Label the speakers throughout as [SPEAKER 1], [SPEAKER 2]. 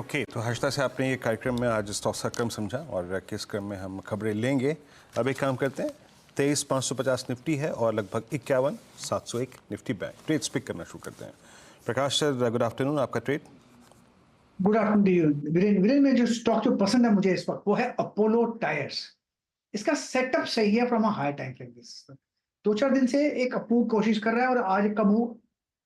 [SPEAKER 1] Okay, तो हर्षदा से आपने ये कार्यक्रम में आज स्टॉक्स का क्रम समझा और किस क्रम में हम खबरें लेंगे। अब एक काम करते हैं, 23,550 निफ्टी है और लगभग 51,701 निफ्टी बैंक। ट्रेड्स पिक करना शुरू करते हैं। प्रकाश सर, गुड आफ्टरनून, आपका ट्रेड।
[SPEAKER 2] गुड आफ्टरनून वीरेन में जो स्टॉक जो पसंद है मुझे इस वक्त वो है अपोलो टायर्स। इसका सेटअप सही है from a high time frame basis पर। 2-4 दिन से एक अपूर्व कोशिश कर रहा है और आज का मूव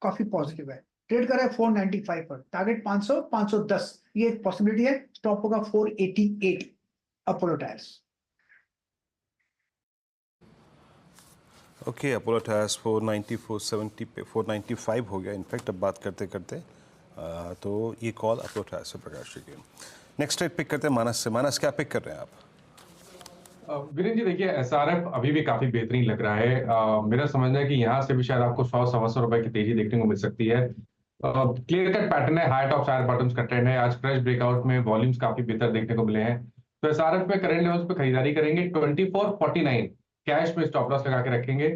[SPEAKER 2] काफी पॉजिटिव है। ट्रेड कर रहा है 495 पर, टारगेट 500 510 ये एक पॉसिबिलिटी है। स्टॉप होगा 488 Apollo tyres.
[SPEAKER 1] Okay, Apollo tyres 490 470 पे 495 हो गया इनफैक्ट अब बात करते करते। तो ये कॉल अपोलो टायर्स से प्रकाश जी की। नेक्स्ट ट्रेड पिक करते हैं मानस से। मानस, क्या पिक कर रहे हैं आप?
[SPEAKER 3] वीरेन जी देखिए, एसआरएफ अभी भी काफी बेहतरीन लग रहा है। मेरा समझना है कि यहाँ से भी शायद आपको 100-125 रुपए की तेजी देखने को मिल सकती है। क्लियर कट पैटर्न है, हाई टॉप हायर बॉटम्स का ट्रेंड है। आज फ्रेश ब्रेकआउट में वॉल्यूम्स काफी बेहतर देखने को मिले हैं, तो एसआरएफ में करंट लेवल्स पे खरीदारी करेंगे। 2449 कैश में स्टॉप लॉस लगा के रखेंगे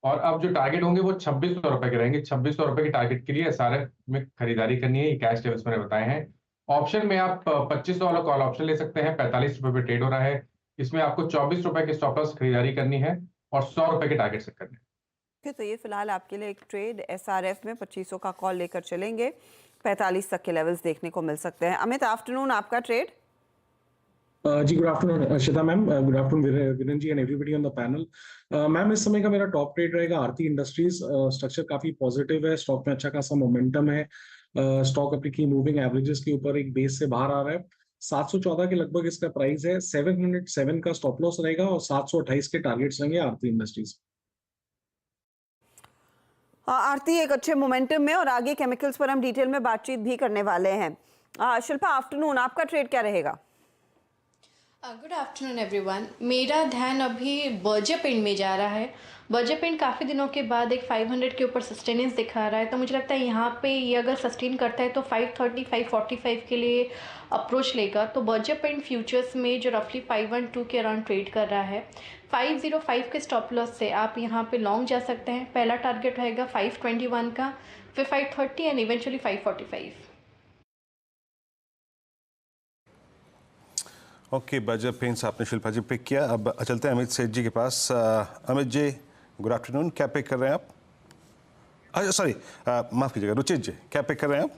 [SPEAKER 3] और अब जो टारगेट होंगे वो 2600 रुपए के रहेंगे। 2600 रुपए के टारगेट के लिए एसआरएफ में खरीदारी करनी है। ये कैश लेवल्स मैंने बताए हैं। ऑप्शन में आप 2500 वाला कॉल ऑप्शन ले सकते हैं, 45 रुपए पे ट्रेड हो रहा है। इसमें आपको 24 रुपए के स्टॉप लॉस खरीदारी करनी है और 100 रुपए के टारगेट सेट करने हैं।
[SPEAKER 4] तो ये फिलहाल आपके लिए एक ट्रेड एसआरएफ में 2500 का कॉल लेकर चलेंगे। 45 तक के लेवल्स देखने को मिल सकते हैं। अमित, आफ्टरनून, आपका ट्रेड।
[SPEAKER 5] जी good afternoon Arshita ma'am, good afternoon Viren ji and everybody on the panel. Ma'am, इस समय का मेरा टॉप ट्रेड रहेगा आरती इंडस्ट्रीज। स्ट्रक्चर काफी पॉजिटिव है, स्टॉक में अच्छा खासा मोमेंटम है। स्टॉक अपनी की मूविंग एवरेजेस के ऊपर एक बेस से बाहर आ रहा है। 714 के लगभग इसका प्राइस है। 707 का स्टॉप लॉस रहेगा और 728 के टारगेट्स रहेंगे आरती इंडस्ट्रीज।
[SPEAKER 4] आरती एक अच्छे मोमेंटम में और आगे केमिकल्स पर हम डिटेल में बातचीत भी करने वाले हैं। शिल्पा, आफ्टरनून, आपका ट्रेड क्या रहेगा?
[SPEAKER 6] Good afternoon everyone. मेरा ध्यान अभी बर्जर पेंट में जा रहा है। बर्जर पेंट काफ़ी दिनों के बाद एक 500 के ऊपर सस्टेनेंस दिखा रहा है, तो मुझे लगता है यहाँ पे ये अगर सस्टेन करता है तो 530 545 के लिए अप्रोच लेगा। तो बर्जर पेंट फ्यूचर्स में जो रफली 512 के अराउंड ट्रेड कर रहा है, 505 के स्टॉप लॉस से आप यहाँ पे लॉन्ग जा सकते हैं। पहला टारगेट रहेगा 521 का, फिर 530 and eventually 545।
[SPEAKER 1] Okay, Berger paints आपने शिल्पा जी पिक किया। अब चलते हैं अमित सेठ जी के पास। अमित जी, गुड आफ्टरनून, क्या पिक कर रहे हैं आप? अच्छा सॉरी, माफ़ कीजिएगा, रुचित जी, क्या पिक कर रहे हैं आप?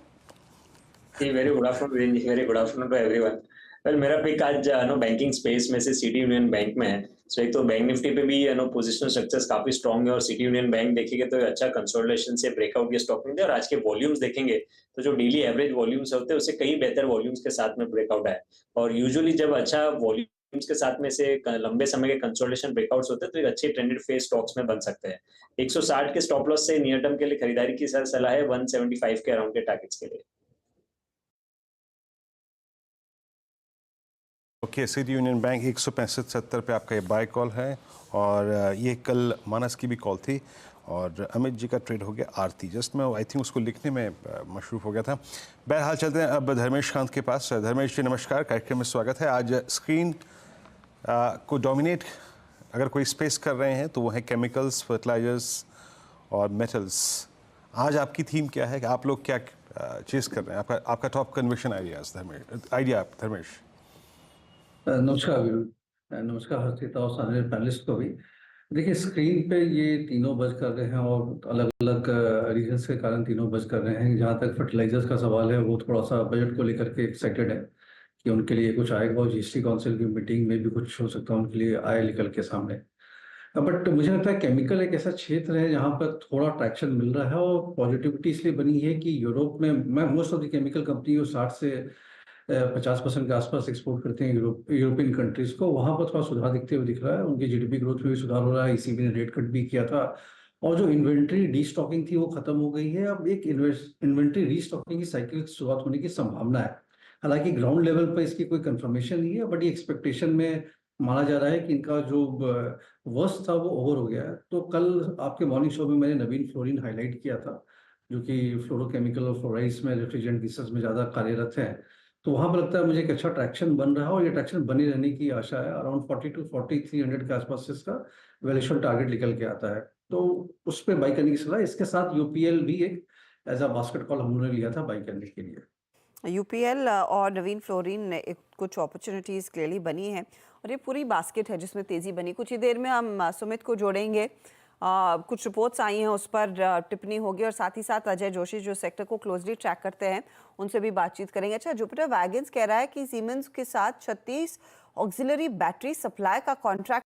[SPEAKER 7] जी, very good afternoon, very good afternoon to everyone. Well, मेरा पिक आज बैंकिंग स्पेस में से सिटी यूनियन बैंक में है। सो एक तो बैंक निफ्टी पे भी पोजिशनल स्ट्रक्चर्स काफी स्ट्रॉन्ग है और सिटी यूनियन बैंक देखेंगे तो अच्छा कंसोलिडेशन से ब्रेकआउट के स्टॉक में और आज के वॉल्यूम्स देखेंगे तो जो डेली एवरेज वॉल्यूम्स होते हैं उससे कई बेहतर वॉल्यूम्स के साथ में ब्रेकआउट है। और यूजुअली जब अच्छा वॉल्यूम्स के साथ में से लंबे समय के कंसोलिडेशन ब्रेकआउट्स होते हैं तो एक अच्छे ट्रेंडेड फेज स्टॉक्स में बन सकते हैं। 160 के स्टॉप लॉस से नियर टर्म के लिए खरीदारी की सलाह है 175 के अराउंड के टारगेट्स के लिए।
[SPEAKER 1] ओके, सिटी यूनियन बैंक 165.70 पे आपका ये बाय कॉल है और ये कल मानस की भी कॉल थी और अमित जी का ट्रेड हो गया आरती। जस्ट मैं आई थिंक उसको लिखने में मशरूफ हो गया था। बहरहाल चलते हैं अब धर्मेश कांत के पास। धर्मेश जी नमस्कार, कार्यक्रम में स्वागत है। आज स्क्रीन को डोमिनेट अगर कोई स्पेस कर रहे हैं तो वो है केमिकल्स, फर्टिलाइजर्स और मेटल्स। आज आपकी थीम क्या है? आप लोग क्या चेस कर रहे हैं? आपका टॉप कन्विक्शन धर्मेश।
[SPEAKER 8] नमस्कार वीरू, नमस्कार हर्षिता और सारे पैनलिस्ट को भी। देखिए, स्क्रीन पे ये तीनों बज कर रहे हैं और अलग अलग रीजंस के कारण तीनों बज कर रहे हैं। जहाँ तक फर्टिलाइजर्स का सवाल है वो थोड़ा सा बजट को लेकर के एक्साइटेड है कि उनके लिए कुछ आएगा और जीएसटी काउंसिल की मीटिंग में भी कुछ हो सकता है उनके लिए आए निकल के सामने। बट मुझे लगता है केमिकल एक ऐसा क्षेत्र है जहाँ पर थोड़ा ट्रैक्शन मिल रहा है और पॉजिटिविटी इसलिए बनी है कि यूरोप में most of the chemical company 60 से 50% के आसपास एक्सपोर्ट करते हैं यूरोपियन कंट्रीज को। वहां पर थोड़ा सुधार दिखते हुए दिख रहा है। उनकी जीडीपी ग्रोथ में भी सुधार हो रहा है। ईसीबी ने रेट कट भी किया था और जो इन्वेंट्री डीस्टॉकिंग थी वो खत्म हो गई है। अब एक इन्वेंट्री रीस्टॉकिंग की साइकिल की शुरुआत होने की संभावना है। हालांकि ग्राउंड लेवल पर इसकी कोई कंफर्मेशन नहीं है, बट ये एक्सपेक्टेशन में माना जा रहा है कि इनका जो वर्स्ट था वो ओवर हो गया है। तो कल आपके मॉर्निंग शो में मैंने नवीन फ्लोरिन हाईलाइट किया था, जो कि फ्लोरोकेमिकल और फ्लोराइड्स में रेफ्रिजरेंट गैसेस में ज़्यादा कार्यरत है। तो वहां पर लगता है मुझे एक अच्छा ट्रैक्शन बन रहा है और ये ट्रैक्शन बनी रहने की आशा है। अराउंड 42-4300 के आसपास इसका वैल्यूएशन टारगेट निकल के आता है, तो उस पर बाई करने की सलाह। इसके साथ यूपीएल भी एक एज अ बास्केट कॉल हम लोगों ने लिया था बाई करने के लिए।
[SPEAKER 4] यूपीएल और नवीन फ्लोरिन ने कुछ अपॉर्चुनिटीज़ क्लियरली बनी हैं और ये पूरी बास्केट है जिसमें तेज़ी बनी। कुछ ही देर में हम सुमित को जोड़ेंगे, कुछ रिपोर्ट्स आई हैं उस पर टिप्पणी होगी और साथ ही साथ अजय जोशी जो सेक्टर को क्लोजली ट्रैक करते हैं उनसे भी बातचीत करेंगे। अच्छा, जुपिटर वैगन्स कह रहा है कि सीमेंस के साथ 36 ऑक्सिलरी बैटरी सप्लाई का कॉन्ट्रैक्ट